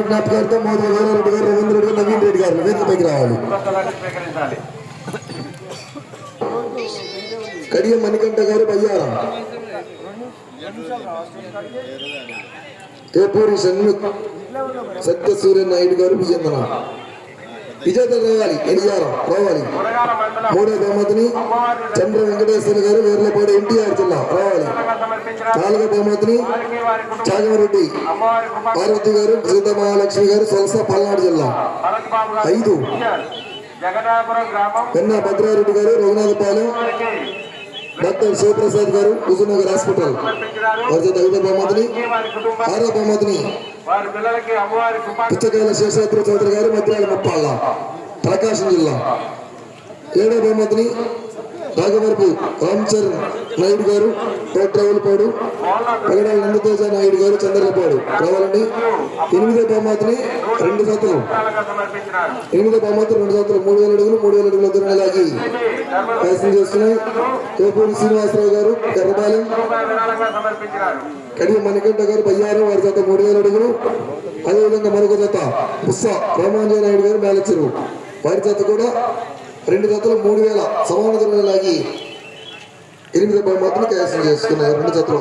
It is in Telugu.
జ్ఞాపకాలతో మోదీ వీరారెడ్డి గారు, రవీంద్ర రెడ్డి గారు, నవీన్ రెడ్డి గారు వేదికపైకి రావాలి. కడియం మణికంఠ గారు బయ్యారం, కేపూరి సత్యసూర్య నాయుడు గారు బియ్యందన విజేతలు రావాలి. ఎన్నియారం రావాలి. మూడో బహుమతిని చంద్ర వెంకటేశ్వర గారు వేర్లపాడు ఎన్టీఆర్ జిల్లా రావాలి. నాలుగో బహుమతిని చాగమరెడ్డి పార్వతి గారు సీతామహాలక్ష్మి గారు సొలస పల్నాడు జిల్లా. 5 పెన్నా భద్రారెడ్డి గారు రఘునాథపాలెం డాక్టర్ శివప్రసాద్ గారు హుజూర్నగర్ హాస్పిటల్ వారి చేత 5వ బహుమతిని. 6వ బహుమతిని పిచ్చకాయల శేషాద్రి చౌదరి గారు మద్రాల ముప్పాళ్ళ ప్రకాశం జిల్లా. 7వ బహుమతిని రాఘవరపు రామచరణ్ నాయుడు గారు తోట్రావులపాడు, పగడాల నందతేజ నాయుడు గారు చంద్రలపాడు రావాలండి. 8వ బహుమతిని 2 జతలు 8వ బహుమతి 2 జతలు 3000 అడుగులు 3000 అడుగుల దూరం లాగి ప్రయత్నం చేస్తున్నాయి. కేపూరి శ్రీనివాసరావు గారు గర్రపాలెం, కడియం మణికంఠ గారు బయ్యారం వారి జత 3000 అడుగులు. అదేవిధంగా మరొక జత పుస్స రామాంజయ నాయుడు గారు మేలచెరువు వారి జత కూడా 2 జతలు 3000 సమాన దూరం లాగి 8వ బహుమతిని కైవసం చేసుకున్నారు. 2 జతలు